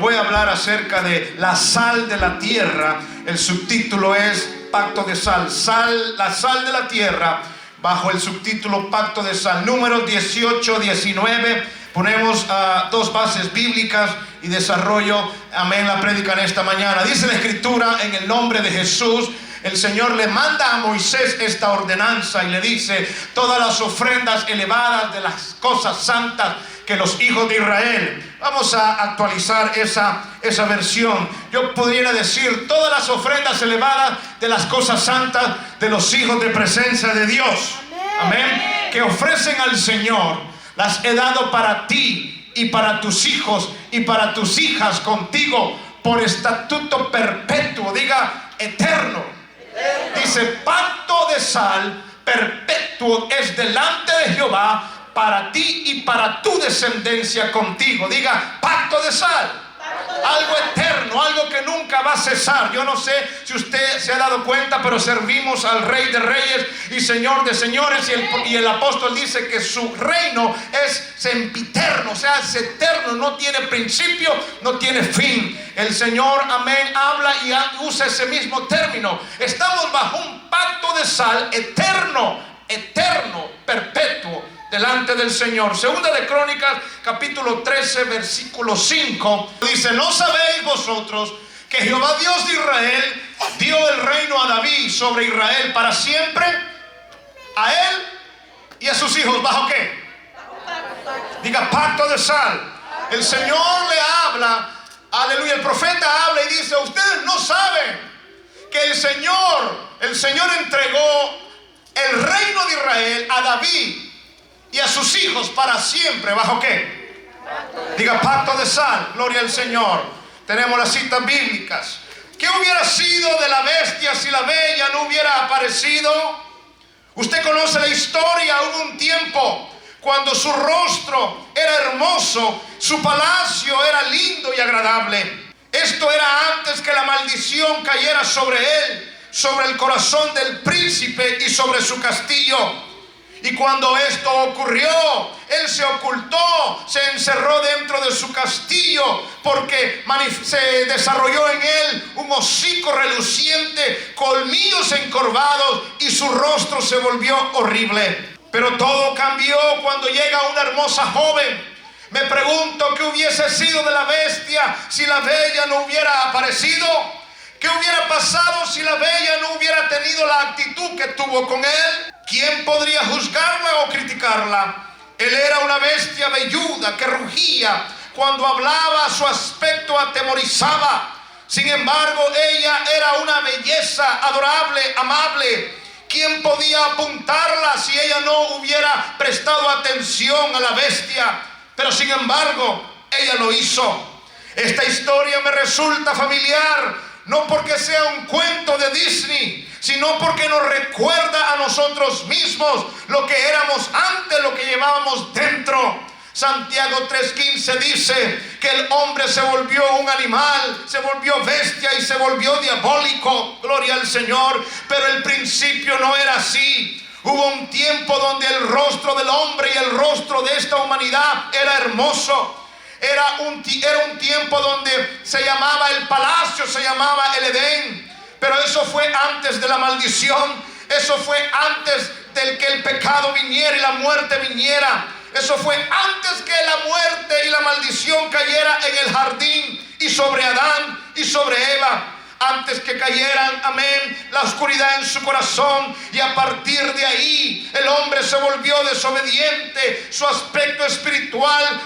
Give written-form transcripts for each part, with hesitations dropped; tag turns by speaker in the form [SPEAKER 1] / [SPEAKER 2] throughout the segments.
[SPEAKER 1] Voy a hablar acerca de la sal de la tierra. El subtítulo es Pacto de Sal. La sal de la tierra, bajo el subtítulo Pacto de Sal. Números 18, 19. Ponemos dos bases bíblicas y desarrollo, amén, la prédica en esta mañana. Dice la Escritura, en el nombre de Jesús, el Señor le manda a Moisés esta ordenanza y le dice: todas las ofrendas elevadas de las cosas santas que los hijos de Israel. Vamos a actualizar esa versión. Yo pudiera decir: todas las ofrendas elevadas de las cosas santas de los hijos de presencia de Dios. Amén. Que ofrecen al Señor, las he dado para ti y para tus hijos y para tus hijas contigo por estatuto perpetuo. Diga eterno. Dice: pacto de sal perpetuo es delante de Jehová para ti y para tu descendencia contigo. Diga pacto de sal. Algo eterno, algo que nunca va a cesar. Yo no sé si usted se ha dado cuenta, pero servimos al Rey de Reyes y Señor de Señores, y el apóstol dice que su reino es sempiterno, o sea, es eterno, no tiene principio, no tiene fin. El Señor, amén, habla y usa ese mismo término. Estamos bajo un pacto de sal eterno, perpetuo, delante del Señor. Segunda de Crónicas, capítulo 13, versículo 5, dice: ¿no sabéis vosotros que Jehová Dios de Israel dio el reino a David sobre Israel para siempre? A él y a sus hijos. ¿Bajo qué? Diga pacto de sal. El Señor le habla, aleluya, el profeta habla y dice: ustedes no saben que el Señor entregó el reino de Israel a David y a sus hijos para siempre. ¿Bajo qué? Diga pacto de sal. Gloria al Señor. Tenemos las citas bíblicas. ¿Qué hubiera sido de la bestia si la bella no hubiera aparecido? Usted conoce la historia. Hubo un tiempo cuando su rostro era hermoso, su palacio era lindo y agradable. Esto era antes que la maldición cayera sobre él, sobre el corazón del príncipe y sobre su castillo. Y cuando esto ocurrió, él se ocultó, se encerró dentro de su castillo, porque se desarrolló en él un hocico reluciente, colmillos encorvados, y su rostro se volvió horrible. Pero todo cambió cuando llega una hermosa joven. Me pregunto qué hubiese sido de la bestia si la bella no hubiera aparecido. ¿Qué hubiera pasado si la bella no hubiera tenido la actitud que tuvo con él? ¿Quién podría juzgarla o criticarla? Él era una bestia velluda que rugía. Cuando hablaba, su aspecto atemorizaba. Sin embargo, ella era una belleza adorable, amable. ¿Quién podía apuntarla si ella no hubiera prestado atención a la bestia? Pero sin embargo, ella lo hizo. Esta historia me resulta familiar, no porque sea un cuento de Disney, sino porque nos recuerda a nosotros mismos lo que éramos antes, lo que llevábamos dentro. Santiago 3:15 dice que el hombre se volvió un animal, se volvió bestia y se volvió diabólico. Gloria al Señor. Pero el principio no era así. Hubo un tiempo donde el rostro del hombre y el rostro de esta humanidad era hermoso. Era un tiempo donde se llamaba el palacio, se llamaba el Edén. Pero eso fue antes de la maldición. Eso fue antes del que el pecado viniera y la muerte viniera. Eso fue antes que la muerte y la maldición cayera en el jardín y sobre Adán y sobre Eva. Antes que cayeran, amén, la oscuridad en su corazón, y a partir de ahí el hombre se volvió desobediente. Su aspecto espiritual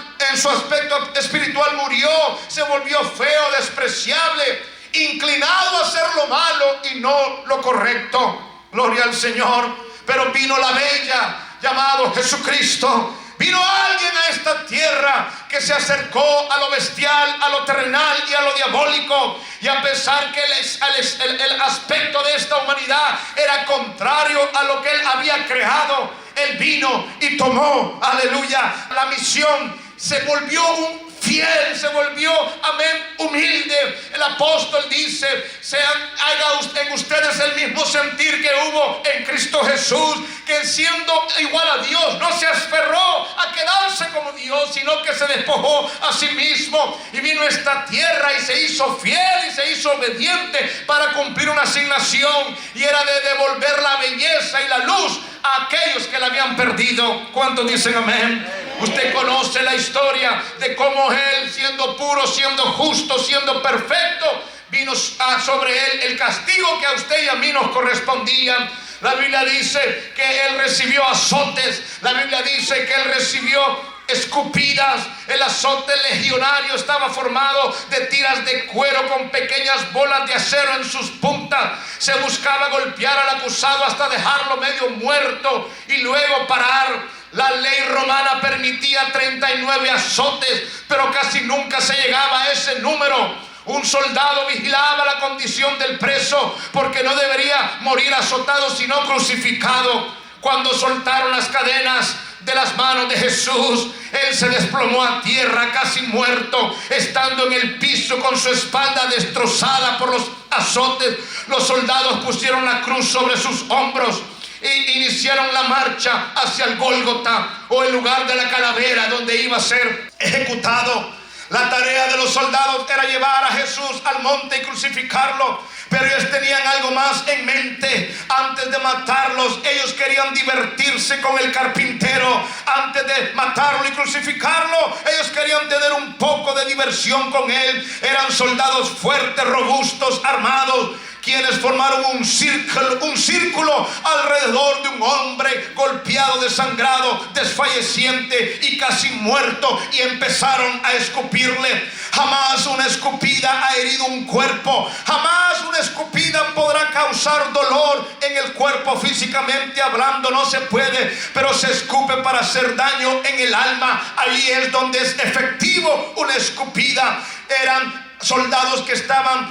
[SPEAKER 1] murió, se volvió feo, despreciable, inclinado a hacer lo malo y no lo correcto. Gloria al Señor. Pero vino la bella, llamado Jesucristo. Vino alguien a esta tierra que se acercó a lo bestial, a lo terrenal y a lo diabólico. Y a pesar que el aspecto de esta humanidad era contrario a lo que él había creado, él vino y tomó, aleluya, la misión. Se volvió un fiel, se volvió, amén, humilde. El apóstol dice: haga en ustedes el mismo sentir que hubo en Cristo Jesús, que siendo igual a Dios no se aferró a quedarse como Dios, sino que se despojó a sí mismo y vino a esta tierra y se hizo fiel y se hizo obediente para cumplir una asignación, y era de devolver la belleza y la luz a aquellos que la habían perdido. ¿Cuántos dicen amén? Usted conoce la historia de cómo Él, siendo puro, siendo justo, siendo perfecto, vino sobre Él el castigo que a usted y a mí nos correspondía. La Biblia dice que Él recibió azotes. La Biblia dice que Él recibió escupidas. El azote legionario estaba formado de tiras de cuero con pequeñas bolas de acero en sus puntas. Se buscaba golpear al acusado hasta dejarlo medio muerto y luego parar. La ley romana permitía 39 azotes, pero casi nunca se llegaba a ese número. Un soldado vigilaba la condición del preso, porque no debería morir azotado sino crucificado. Cuando soltaron las cadenas de las manos de Jesús, Él se desplomó a tierra casi muerto, estando en el piso con su espalda destrozada por los azotes. Los soldados pusieron la cruz sobre sus hombros e iniciaron la marcha hacia el Gólgota, o el lugar de la calavera donde iba a ser ejecutado. La tarea de los soldados era llevar a Jesús al monte y crucificarlo, pero ellos tenían algo más en mente. Antes de matarlos, ellos querían divertirse con el carpintero. Antes de matarlo y crucificarlo, ellos querían tener un poco de diversión con él. Eran soldados fuertes, robustos, armados, quienes formaron un círculo alrededor de un hombre golpeado, desangrado, desfalleciente y casi muerto, y empezaron a escupirle. Jamás una escupida ha herido un cuerpo. Jamás una escupida podrá causar dolor en el cuerpo físicamente hablando, no se puede, pero se escupe para hacer daño en el alma. Ahí es donde es efectivo una escupida. Eran soldados que estaban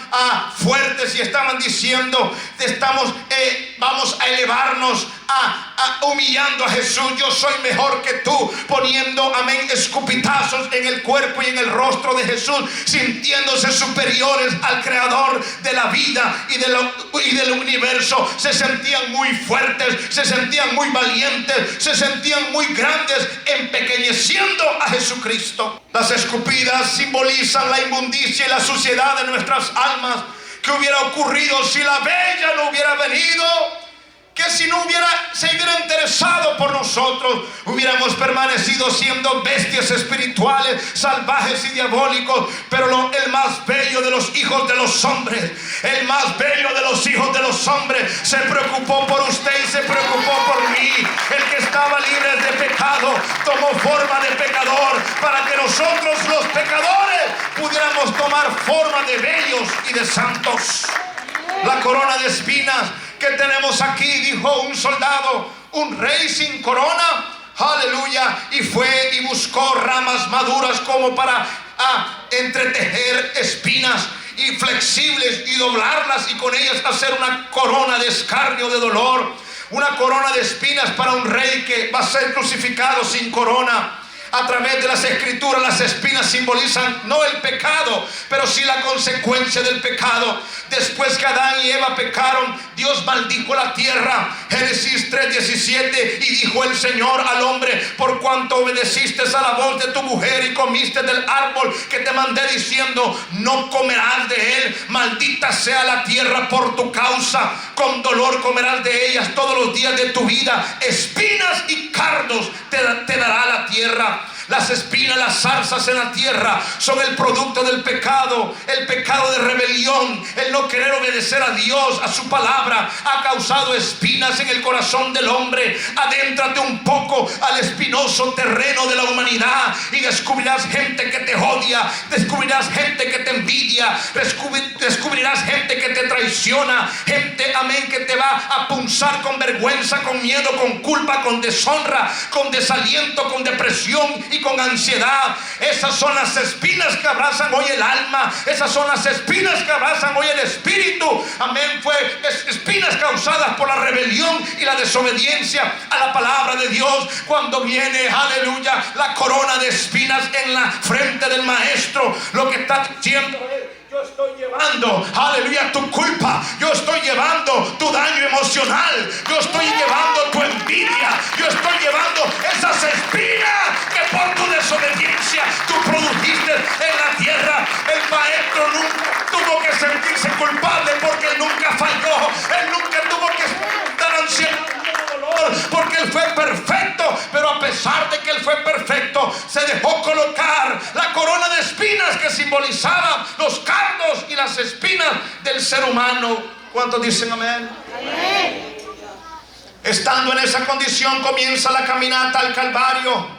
[SPEAKER 1] fuertes y estaban diciendo: vamos a elevarnos, humillando a Jesús. Yo soy mejor que tú, poniendo, amén, escupitazos en el cuerpo y en el rostro de Jesús, sintiéndose superiores al creador de la vida y del universo. Se sentían muy fuertes, se sentían muy valientes, se sentían muy grandes, empequeñeciendo a Jesucristo. Las escupidas simbolizan la inmundicia y la suciedad de nuestras almas. ¿Qué hubiera ocurrido si la bella no hubiera venido? Que si no se hubiera interesado por nosotros, hubiéramos permanecido siendo bestias espirituales, salvajes y diabólicos. Pero el más bello de los hijos de los hombres, el más bello de los hijos de los hombres, se preocupó por usted y se preocupó por mí. El que estaba libre de pecado tomó forma de pecador, para que nosotros los pecadores pudiéramos tomar forma de bellos y de santos. La corona de espinas que tenemos aquí, dijo un soldado: un rey sin corona, aleluya. Y fue y buscó ramas maduras como para entretejer espinas y flexibles y doblarlas, y con ellas hacer una corona de escarnio, de dolor. Una corona de espinas para un rey que va a ser crucificado sin corona. A través de las escrituras, las espinas simbolizan no el pecado, pero sí la consecuencia del pecado. Después que Adán y Eva pecaron, Dios maldijo la tierra. Génesis 3:17: y dijo el Señor al hombre: por cuanto obedeciste a la voz de tu mujer y comiste del árbol que te mandé diciendo, no comerás de él, maldita sea la tierra por tu causa, con dolor comerás de ellas todos los días de tu vida, espinas y cardos te dará la tierra. Las espinas, las zarzas en la tierra son el producto del pecado, el pecado de rebelión. El no querer obedecer a Dios, a su palabra, ha causado espinas en el corazón del hombre. Adéntrate un poco al espinoso terreno de la humanidad y descubrirás gente que te odia, descubrirás gente que te envidia, descubrirás gente que te traiciona, gente, amén, que te va a punzar con vergüenza, con miedo, con culpa, con deshonra, con desaliento, con depresión y y con ansiedad. Esas son las espinas que abrazan hoy el alma. Esas son las espinas que abrazan hoy el espíritu. Amén. Fue espinas causadas por la rebelión y la desobediencia a la palabra de Dios. Cuando viene, aleluya, la corona de espinas en la frente del maestro, lo que está diciendo es: yo estoy llevando, aleluya, tu culpa. Yo estoy llevando tu daño emocional. Yo estoy llevando tu envidia. Yo estoy llevando esas espinas que por tu desobediencia tú produjiste en la tierra. El maestro nunca tuvo que sentirse culpable porque él nunca falló. Él nunca tuvo que estar ansiedad, porque él fue perfecto. Pero a pesar de que él fue perfecto, se dejó colocar la corona de espinas que simbolizaba los cardos y las espinas del ser humano. ¿Cuántos dicen amén? Amén. Estando en esa condición, comienza la caminata al Calvario.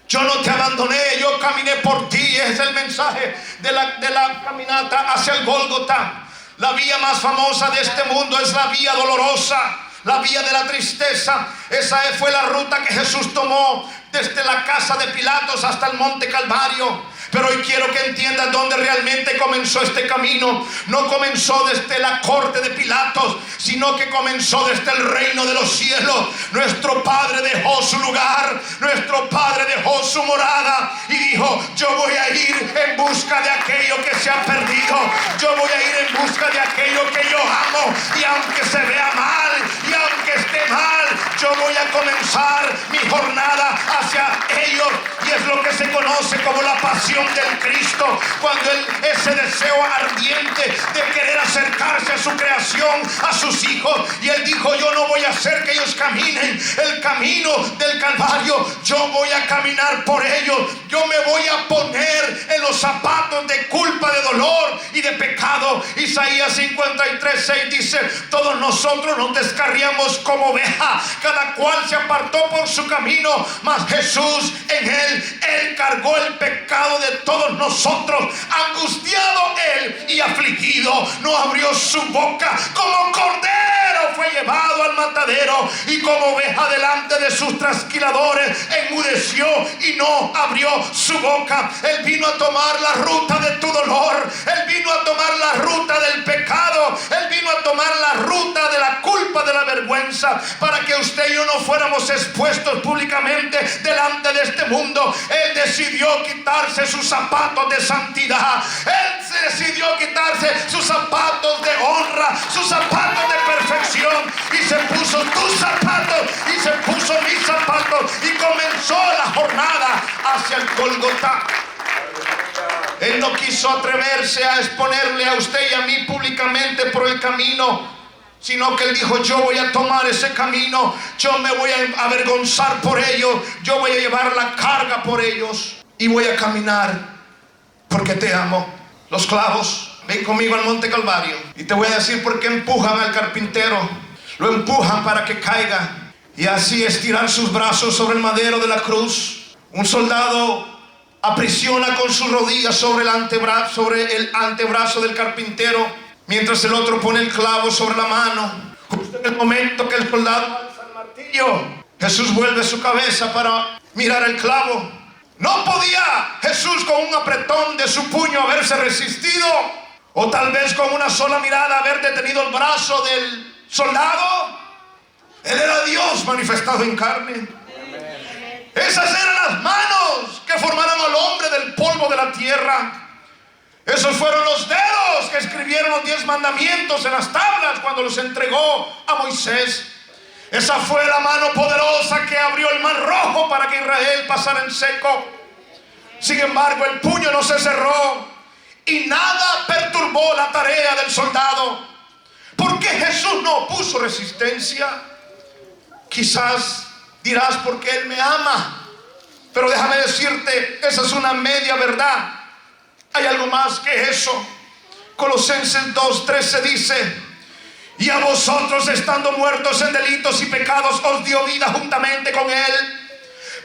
[SPEAKER 1] Yo no te abandoné, yo caminé por ti. Es el mensaje de la caminata hacia el Gólgota. La vía más famosa de este mundo es la vía dolorosa, la vía de la tristeza. Esa fue la ruta que Jesús tomó desde la casa de Pilatos hasta el monte Calvario. Pero hoy quiero que entiendas dónde realmente comenzó este camino. No comenzó desde la corte de Pilatos, sino que comenzó desde el reino de los cielos. Nuestro Padre dejó su lugar, nuestro Padre dejó su morada y dijo: yo voy a ir en busca de aquello que se ha perdido. Yo voy a ir en busca de aquello que yo amo. Y aunque se vea mal, y aunque esté mal, yo voy a comenzar mi jornada hacia ellos. Y es lo que se conoce como la pasión del Cristo, cuando ese deseo ardiente de querer acercarse a su creación, a sus hijos, y él dijo: yo no voy a hacer que ellos caminen el camino del Calvario, yo voy a caminar por ellos. Yo me voy a poner en los zapatos de culpa, de dolor y de pecado. Isaías 53:6 dice: todos nosotros nos descarriamos como oveja, cada cual se apartó por su camino, mas Jesús en él cargó el pecado de todos nosotros. Angustiado él y afligido, no abrió su boca. Como cordero fue llevado al matadero, y como oveja delante de sus trasquiladores enmudeció y no abrió su boca. Él vino a tomar la ruta de tu dolor. Él vino a tomar la ruta del pecado. Él vino a tomar la ruta de la culpa, de la vergüenza, para que usted y yo no fuéramos expuestos públicamente delante de este mundo. Él decidió quitarse sus zapatos de santidad. Él se decidió quitarse sus zapatos de honra, sus zapatos de perfección, y se puso tus zapatos y se puso mis zapatos, y comenzó la jornada hacia el Gólgota. Él no quiso atreverse a exponerle a usted y a mí públicamente por el camino, sino que él dijo: yo voy a tomar ese camino, yo me voy a avergonzar por ellos, yo voy a llevar la carga por ellos y voy a caminar porque te amo. Los clavos, ven conmigo al monte Calvario y te voy a decir por qué empujan al carpintero. Lo empujan para que caiga y así estirar sus brazos sobre el madero de la cruz. Un soldado aprisiona con sus rodillas sobre el antebrazo del carpintero, mientras el otro pone el clavo sobre la mano. Justo en el momento que el soldado alza el martillo, Jesús vuelve su cabeza para mirar el clavo. ¿No podía Jesús con un apretón de su puño haberse resistido? ¿O tal vez con una sola mirada haber detenido el brazo del soldado? Él era Dios manifestado en carne. Esas eran las manos que formaron al hombre del polvo de la tierra. Esos fueron los dedos que escribieron los 10 mandamientos en las tablas cuando los entregó a Moisés. Esa fue la mano poderosa que abrió el mar rojo para que Israel pasara en seco. Sin embargo, el puño no se cerró y nada perturbó la tarea del soldado. ¿Por qué Jesús no opuso resistencia? Quizás dirás: porque Él me ama. Pero déjame decirte, esa es una media verdad. Hay algo más que eso. Colosenses 2:13 dice: y a vosotros, estando muertos en delitos y pecados, os dio vida juntamente con Él,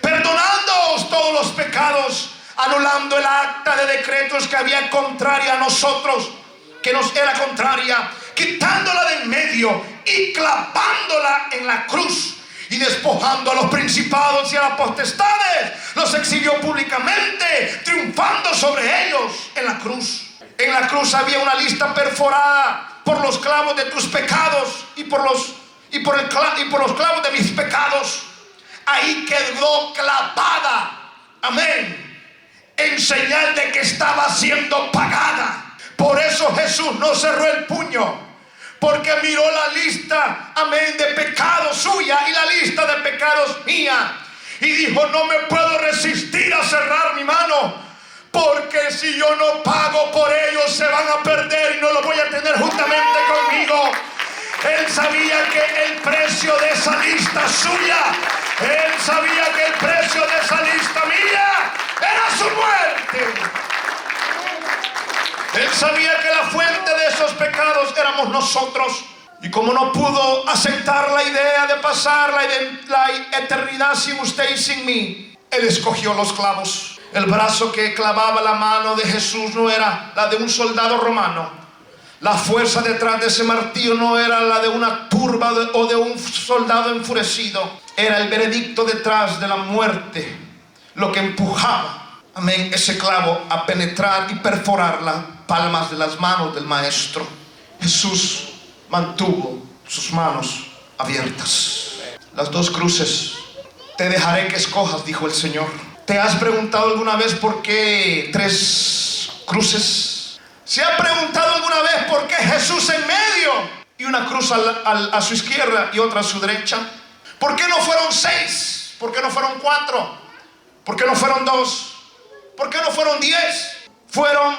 [SPEAKER 1] perdonándoos todos los pecados, anulando el acta de decretos que había contraria a nosotros, que nos era contraria, quitándola de en medio y clavándola en la cruz. y despojando a los principados y a las potestades, los exhibió públicamente, triunfando sobre ellos en la cruz. En la cruz había una lista perforada por los clavos de tus pecados y por los clavos de mis pecados. Ahí quedó clavada, amén, en señal de que estaba siendo pagada. Por eso Jesús no cerró el puño, porque miró la lista, amén, de pecados suya y la lista de pecados mía, y dijo: no me puedo resistir a cerrar mi mano, porque si yo no pago por ellos se van a perder y no los voy a tener juntamente conmigo. Él sabía que el precio de esa lista suya, él sabía que el precio de esa lista mía era su muerte. Él sabía que la fuente de esos pecados éramos nosotros. Y como no pudo aceptar la idea de pasar la eternidad sin usted y sin mí, Él escogió los clavos. El brazo que clavaba la mano de Jesús no era la de un soldado romano. La fuerza detrás de ese martillo no era la de una turba o de un soldado enfurecido. Era el veredicto detrás de la muerte lo que empujaba, amén, ese clavo a penetrar y perforar las palmas de las manos del maestro. Jesús mantuvo sus manos abiertas. Las dos cruces te dejaré que escojas, dijo el Señor. ¿Te has preguntado alguna vez por qué 3 cruces? ¿Se ha preguntado alguna vez por qué Jesús en medio y una cruz a su izquierda y otra a su derecha? ¿Por qué no fueron 6? ¿Por qué no fueron 4? ¿Por qué no fueron 2? ¿Por qué no fueron 10? Fueron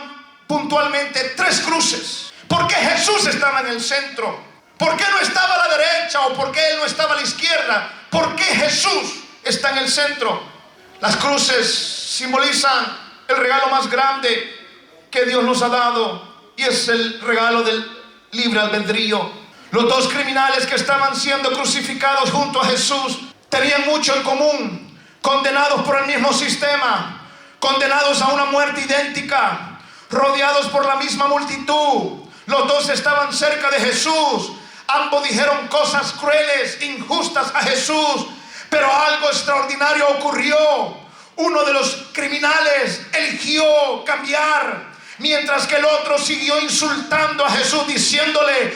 [SPEAKER 1] puntualmente 3 cruces. ¿Por qué Jesús estaba en el centro? ¿Por qué no estaba a la derecha o por qué Él no estaba a la izquierda? ¿Por qué Jesús está en el centro? Las cruces simbolizan el regalo más grande que Dios nos ha dado, y es el regalo del libre albedrío. Los 2 criminales que estaban siendo crucificados junto a Jesús tenían mucho en común: condenados por el mismo sistema, condenados a una muerte idéntica, rodeados por la misma multitud. Los 2 estaban cerca de Jesús. Ambos dijeron cosas crueles, injustas a Jesús, pero algo extraordinario ocurrió. Uno de los criminales eligió cambiar, mientras que el otro siguió insultando a Jesús, diciéndole: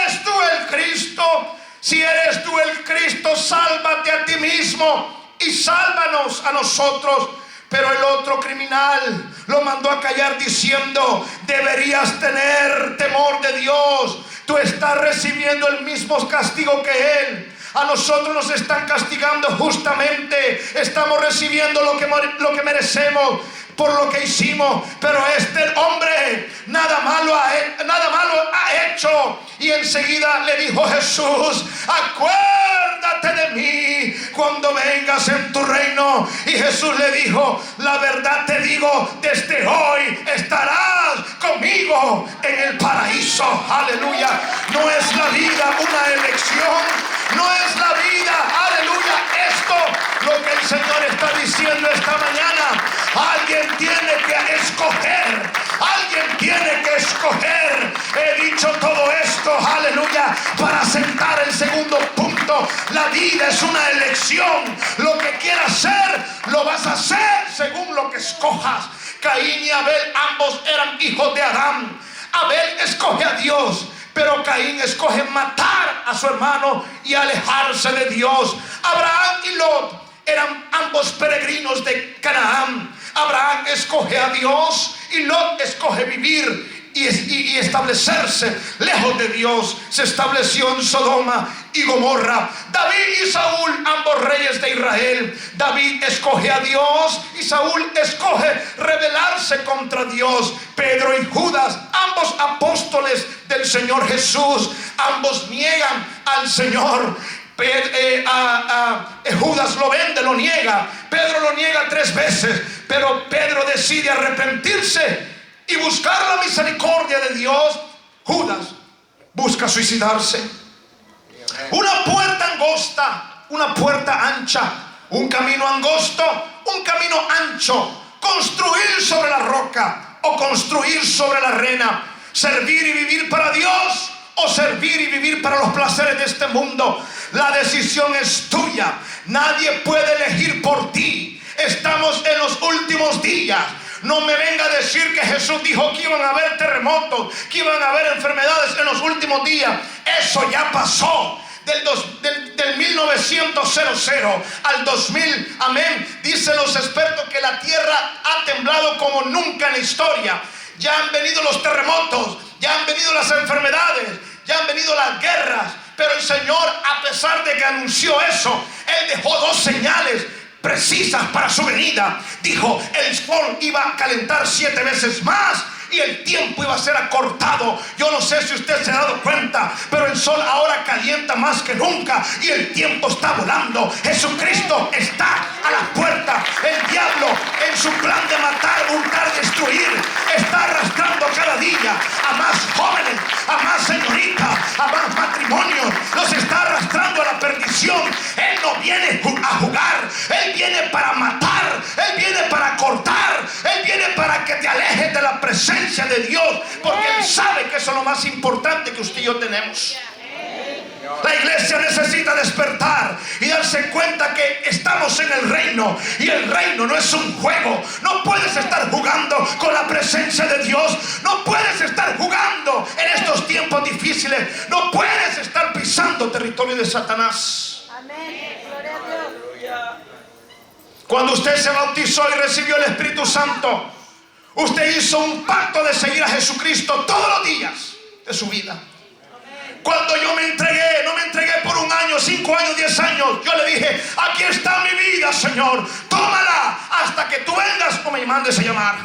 [SPEAKER 1] ¿Eres tú el Cristo? Si eres tú el Cristo, sálvate a ti mismo y sálvanos a nosotros. Pero el otro criminal lo mandó a callar diciendo: deberías tener temor de Dios. Tú estás recibiendo el mismo castigo que Él. A nosotros nos están castigando justamente. Estamos recibiendo lo que merecemos por lo que hicimos. Pero este hombre nada malo ha hecho. Y enseguida le dijo Jesús: acuérdate de mí cuando vengas en tu reino. Y Jesús le dijo: la verdad te digo, desde hoy estarás conmigo en el paraíso. Aleluya. No es la vida una elección. No es la vida, aleluya, esto lo que el Señor está diciendo esta mañana. Alguien tiene que escoger, alguien tiene que escoger. He dicho todo esto, aleluya, para sentar el segundo punto. La vida es una elección. Lo que quieras hacer, lo vas a hacer según lo que escojas. Caín y Abel, ambos eran hijos de Adán. Abel escoge a Dios, pero Caín escoge matar a su hermano y alejarse de Dios. Abraham y Lot eran ambos peregrinos de Canaán. Abraham escoge a Dios y Lot escoge vivir y establecerse lejos de Dios. Se estableció en Sodoma y Gomorra. David y Saúl, ambos reyes de Israel. David escoge a Dios y Saúl escoge rebelarse contra Dios. Pedro y Judas, ambos apóstoles del Señor Jesús, ambos niegan al Señor. Judas lo vende, lo niega. Pedro lo niega 3 veces, pero Pedro decide arrepentirse y buscar la misericordia de Dios. Judas busca suicidarse. Una puerta angosta, una puerta ancha, un camino angosto, un camino ancho. Construir sobre la roca o construir sobre la arena. Servir y vivir para Dios o servir y vivir para los placeres de este mundo. La decisión es tuya. Nadie puede elegir por ti. Estamos en los últimos días. No me venga a decir que Jesús dijo que iban a haber terremotos, que iban a haber enfermedades en los últimos días. Eso ya pasó. Del 1900 al 2000, amén, dicen los expertos que la tierra ha temblado como nunca en la historia. Ya han venido los terremotos, ya han venido las enfermedades, ya han venido las guerras. Pero el Señor, a pesar de que anunció eso, Él dejó dos señales precisas para su venida. Dijo: el sol iba a calentar 7 veces más y el tiempo iba a ser acortado. Yo no sé si usted se ha dado cuenta, pero el sol ahora calienta más que nunca y el tiempo está volando. Jesucristo está a la puerta. El diablo, en su plan de matar, hurtar, destruir, está arrastrando cada día a más jóvenes, a más señoritas, a más matrimonios. Los está arrastrando a la perdición. Él no viene a jugar, Él viene para matar, Él viene para cortar, Él viene para que te alejes de la presencia de Dios, porque Él sabe que eso es lo más importante que usted y yo tenemos. La iglesia necesita despertar y darse cuenta que estamos en el reino, y el reino no es un juego. No puedes estar jugando con la presencia de Dios. No puedes estar jugando en estos tiempos difíciles. No puedes estar pisando territorio de Satanás.
[SPEAKER 2] Amén. Gloria a Dios.
[SPEAKER 1] Cuando usted se bautizó y recibió el Espíritu Santo, usted hizo un pacto de seguir a Jesucristo todos los días de su vida. Cuando yo me entregué, no me entregué por 1 año, 5 años, 10 años. Yo le dije: aquí está mi vida, Señor, tómala hasta que tú vengas o me mandes a llamar.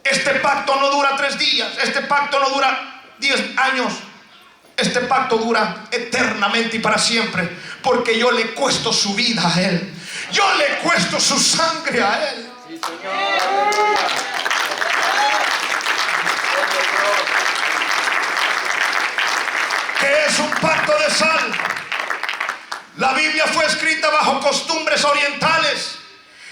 [SPEAKER 1] Este pacto no dura 3 días, este pacto no dura 10 años. Este pacto dura eternamente y para siempre, porque yo le cuesto su vida a Él. Yo le cuesto su sangre a Él.
[SPEAKER 3] Sí, Señor.
[SPEAKER 1] ¿Qué es un pacto de sal? La Biblia fue escrita bajo costumbres orientales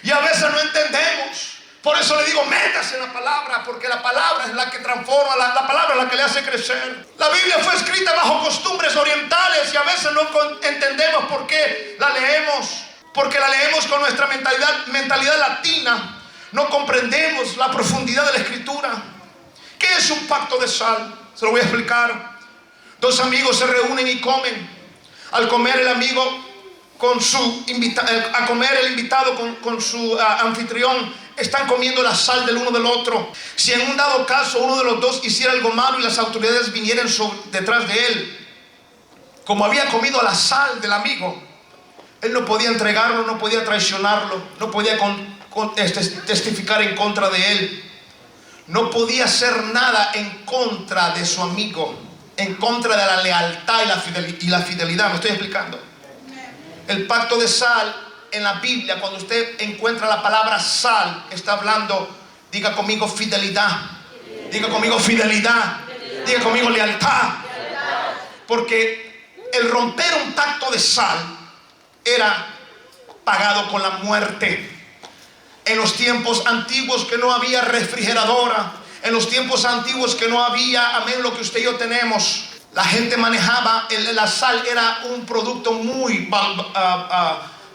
[SPEAKER 1] y a veces no entendemos. Por eso le digo: métase en la palabra, porque la palabra es la que transforma, la palabra es la que le hace crecer. La Biblia fue escrita bajo costumbres orientales y a veces no entendemos por qué la leemos. Porque la leemos con nuestra mentalidad latina. No comprendemos la profundidad de la escritura. ¿Qué es un pacto de sal? Se lo voy a explicar. 2 amigos se reúnen y comen. Al comer el amigo con su invitado con su anfitrión, están comiendo la sal del uno del otro. Si en un dado caso uno de los dos hiciera algo malo y las autoridades vinieran detrás de él, como había comido la sal del amigo, él no podía entregarlo, no podía traicionarlo, no podía testificar en contra de él, no podía hacer nada en contra de su amigo, en contra de la lealtad y la fidelidad. ¿Me estoy explicando? El pacto de sal en la Biblia, cuando usted encuentra la palabra sal, está hablando, diga conmigo, fidelidad. Diga conmigo, fidelidad. Diga conmigo, lealtad. Porque el romper un pacto de sal era pagado con la muerte. En los tiempos antiguos que no había refrigeradora, en los tiempos antiguos que no había, amén, lo que usted y yo tenemos, la gente manejaba, la sal era un producto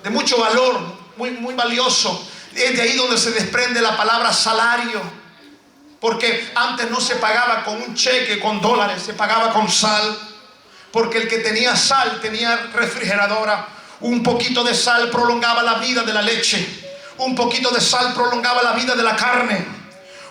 [SPEAKER 1] de mucho valor, muy valioso. Es de ahí donde se desprende la palabra salario, porque antes no se pagaba con un cheque, con dólares, se pagaba con sal, porque el que tenía sal tenía refrigeradora. Un poquito de sal prolongaba la vida de la leche, un poquito de sal prolongaba la vida de la carne,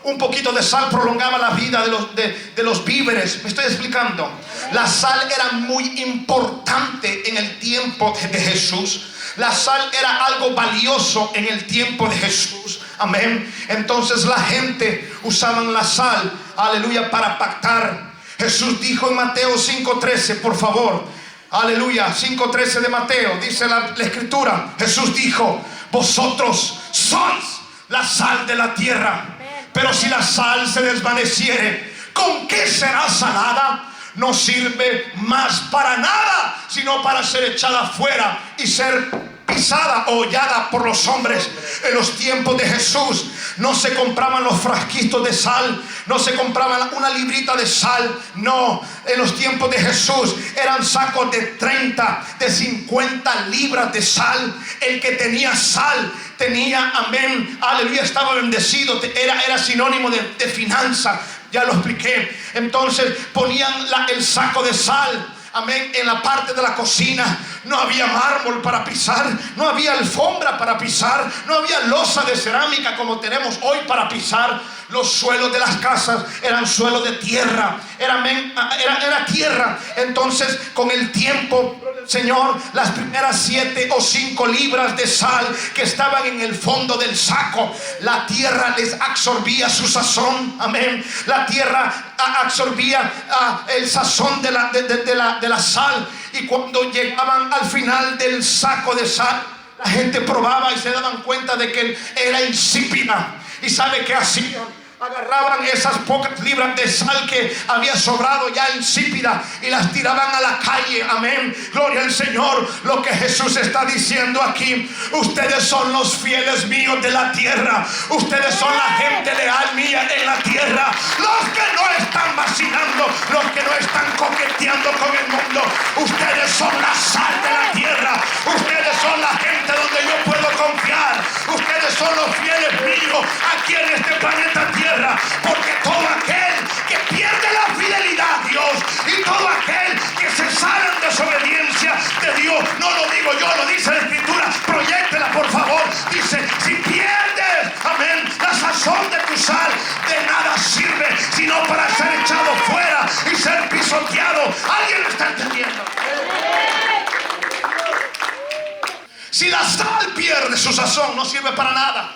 [SPEAKER 1] un poquito de sal prolongaba la vida de los víveres. ¿Me estoy explicando? La sal era muy importante en el tiempo de Jesús. La sal era algo valioso en el tiempo de Jesús. Amén. Entonces la gente usaban la sal, aleluya, para pactar. Jesús dijo en Mateo 5:13, por favor, aleluya, 5:13 de Mateo, dice la escritura. Jesús dijo: vosotros sois la sal de la tierra. Pero si la sal se desvaneciere, ¿con qué será salada? No sirve más para nada, sino para ser echada fuera y ser pisada o hollada por los hombres. En los tiempos de Jesús no se compraban los frasquitos de sal, no se compraban una librita de sal, no. En los tiempos de Jesús eran sacos de 30, de 50 libras de sal. El que tenía sal tenía, amén, aleluya, estaba bendecido, era sinónimo de finanza. Ya lo expliqué. Entonces ponían el saco de sal, amén, en la parte de la cocina. No había mármol para pisar, no había alfombra para pisar, no había losa de cerámica como tenemos hoy para pisar. Los suelos de las casas eran suelos de tierra, era tierra. Entonces, con el tiempo, Señor, las primeras 7 o 5 libras de sal que estaban en el fondo del saco, la tierra les absorbía su sazón, amén. La tierra absorbía el sazón de la sal. Y cuando llegaban al final del saco de sal, la gente probaba y se daban cuenta de que era insípida. ¿Y sabe qué hacían? Agarraban esas pocas libras de sal que había sobrado ya insípida y las tiraban a la calle. Amén, gloria al Señor. Lo que Jesús está diciendo aquí: ustedes son los fieles míos de la tierra, ustedes son la gente leal mía en la tierra, los que no están vacilando, los que no están coqueteando con el mundo. Ustedes son la sal de la tierra, ustedes son la gente donde yo puedo confiar, ustedes son los fieles míos aquí en este planeta tierra. Porque todo aquel que pierde la fidelidad a Dios y todo aquel que se sale en desobediencia de Dios, no lo digo yo, lo dice la Escritura, proyéctela por favor. Dice: si pierdes, amén, la sazón de tu sal, de nada sirve sino para ser echado fuera y ser pisoteado. ¿Alguien lo está entendiendo? Si la sal pierde su sazón, no sirve para nada.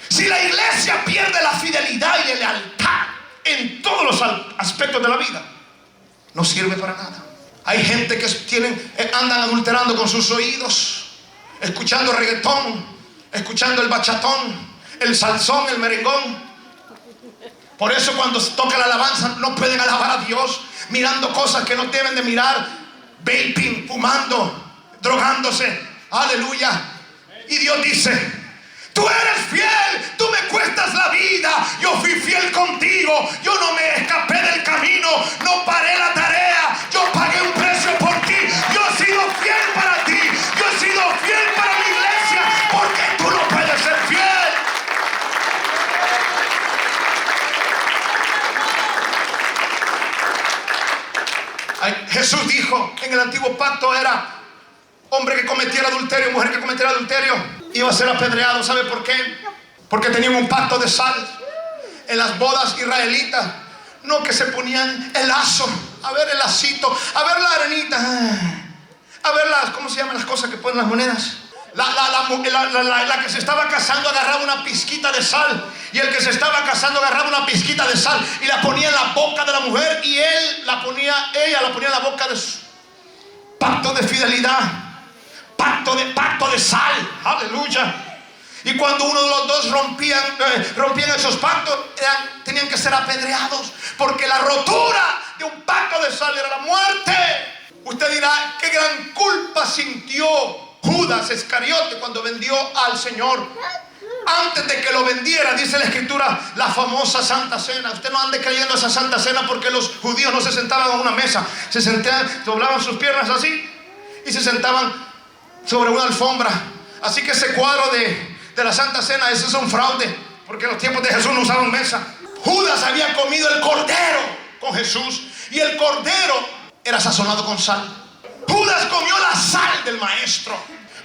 [SPEAKER 1] Si la iglesia pierde la fidelidad y la lealtad en todos los aspectos de la vida, no sirve para nada. Hay gente que andan adulterando con sus oídos, escuchando reggaetón, escuchando el bachatón, el salsón, el merengón. Por eso cuando se toca la alabanza no pueden alabar a Dios mirando cosas que no deben de mirar, vaping, fumando, drogándose. Aleluya. Y Dios dice: tú eres fiel, tú me cuestas la vida, yo fui fiel contigo, yo no me escapé del camino, no paré la tarea, yo pagué un precio por ti, yo he sido fiel para ti, yo he sido fiel para mi iglesia, porque tú no puedes ser fiel. Jesús dijo en el antiguo pacto: era hombre que cometiera adulterio, mujer que cometiera adulterio, iba a ser apedreado. ¿Sabe por qué? Porque tenían un pacto de sal. En las bodas israelitas, no que se ponían el lazo, a ver el lacito, a ver la arenita, a ver ¿cómo se llaman las cosas que ponen las monedas? La que se estaba casando agarraba una pizquita de sal, y el que se estaba casando agarraba una pizquita de sal y la ponía en la boca de la mujer, y ella la ponía en la boca de su pacto de fidelidad, pacto de sal. Aleluya. Y cuando uno de los dos rompían esos pactos, tenían que ser apedreados, porque la rotura de un pacto de sal era la muerte. Usted dirá: qué gran culpa sintió Judas Iscariote cuando vendió al Señor. Antes de que lo vendiera, dice la Escritura, la famosa Santa Cena. Usted no ande creyendo esa Santa Cena, porque los judíos no se sentaban a una mesa, se sentaban, doblaban sus piernas así y se sentaban sobre una alfombra. Así que ese cuadro de la Santa Cena, ese es un fraude, porque en los tiempos de Jesús no usaban mesa. Judas había comido el cordero con Jesús, y el cordero era sazonado con sal. Judas comió la sal del maestro.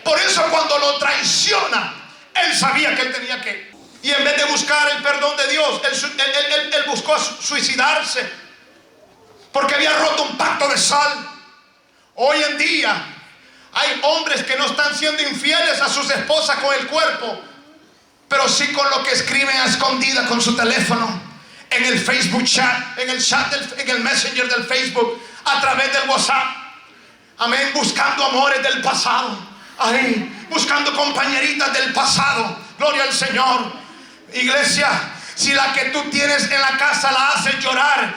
[SPEAKER 1] Por eso cuando lo traiciona, él sabía que él tenía que, y en vez de buscar el perdón de Dios, él buscó suicidarse, porque había roto un pacto de sal. Hoy en día hay hombres que no están siendo infieles a sus esposas con el cuerpo, pero sí con lo que escriben a escondidas con su teléfono, en el Facebook chat, en el Messenger del Facebook, a través del WhatsApp. Amén. Buscando amores del pasado. Ay, buscando compañeritas del pasado. Gloria al Señor. Iglesia, si la que tú tienes en la casa la haces llorar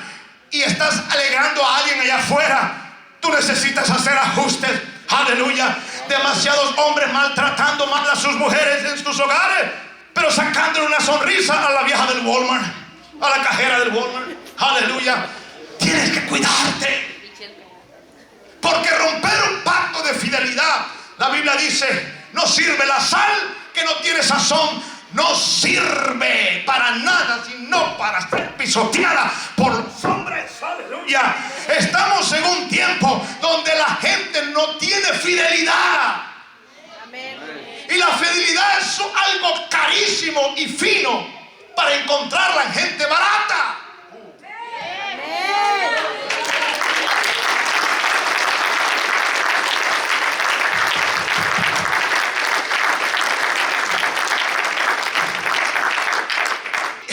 [SPEAKER 1] y estás alegrando a alguien allá afuera, tú necesitas hacer ajustes. Aleluya. Demasiados hombres maltratando mal a sus mujeres en sus hogares, pero sacándole una sonrisa a la vieja del Walmart, a la cajera del Walmart. Aleluya. Tienes que cuidarte, porque romper un pacto de fidelidad, la Biblia dice, no sirve la sal que no tiene sazón. No sirve para nada, sino para ser pisoteada por los hombres. Aleluya. Estamos en un tiempo donde la gente no tiene fidelidad. Amén. Y la fidelidad es algo carísimo y fino para encontrarla en gente barata. Amén.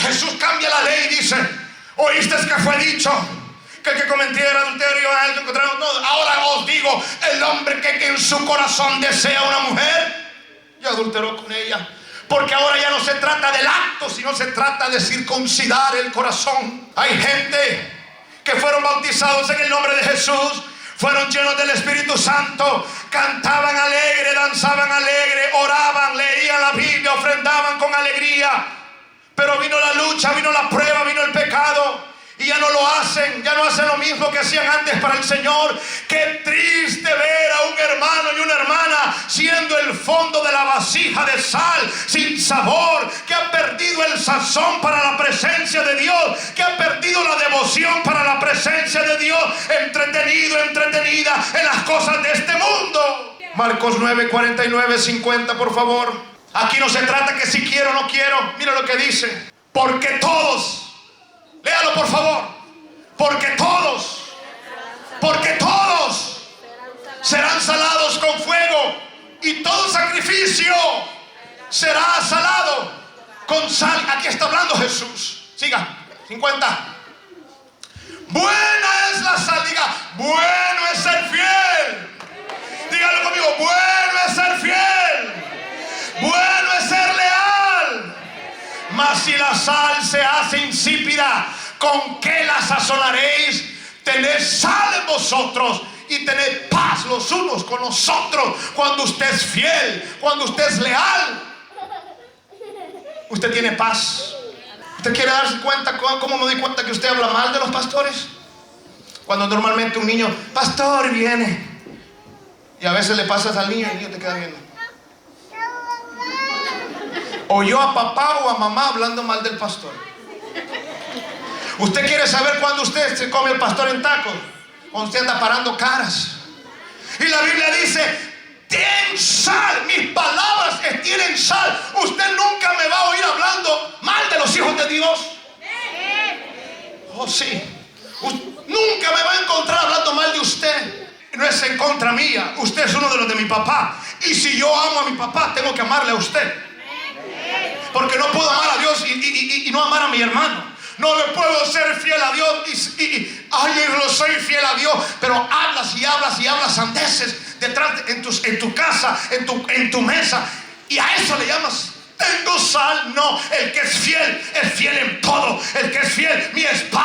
[SPEAKER 1] Jesús cambia la ley y dice, oíste que fue dicho que el que cometiera adulterio a él encontraron. No, ahora os digo, el hombre que en su corazón desea una mujer y adulteró con ella. Porque ahora ya no se trata del acto, sino se trata de circuncidar el corazón. Hay gente que fueron bautizados en el nombre de Jesús, fueron llenos del Espíritu Santo, cantaban alegre, danzaban alegre, oraban, leían la Biblia, ofrendaban con alegría. Pero vino la lucha, vino la prueba, vino el pecado y ya no lo hacen, ya no hacen lo mismo que hacían antes para el Señor. Qué triste ver a un hermano y una hermana siendo el fondo de la vasija de sal, sin sabor, que ha perdido el sazón para la presencia de Dios, que ha perdido la devoción para la presencia de Dios, entretenido, entretenida en las cosas de este mundo. Marcos 9, 49, 50, por favor. Aquí no se trata que si quiero o no quiero. Mira lo que dice. Porque todos, léalo por favor. Porque todos serán salados con fuego, y todo sacrificio será salado con sal. Aquí está hablando Jesús. Siga, 50. Buena es la sal. Diga, bueno es ser fiel. Dígalo conmigo, bueno es ser fiel. Bueno es ser leal. Mas si la sal se hace insípida, ¿con qué la sazonaréis? Tened sal en vosotros y tened paz los unos con los otros. Cuando usted es fiel, cuando usted es leal, usted tiene paz. ¿Usted quiere darse cuenta cómo me doy cuenta que usted habla mal de los pastores? Cuando normalmente un niño, pastor, viene, y a veces le pasas al niño y el niño te queda viendo. O yo a papá o a mamá hablando mal del pastor. Usted quiere saber cuándo usted se come el pastor en tacos, cuando usted anda parando caras. Y la Biblia dice, ten sal, mis palabras tienen sal. Usted nunca me va a oír hablando mal de los hijos de Dios. Oh sí, nunca me va a encontrar hablando mal de usted. No es en contra mía, usted es uno de los de mi papá. Y si yo amo a mi papá, tengo que amarle a usted. Porque no puedo amar a Dios y no amar a mi hermano. No le puedo ser fiel a Dios ay, yo no soy fiel a Dios, pero hablas y hablas y hablas sandeces detrás en tu casa, en tu mesa, y a eso le llamas tengo sal. No, el que es fiel en todo. El que es fiel, mi espada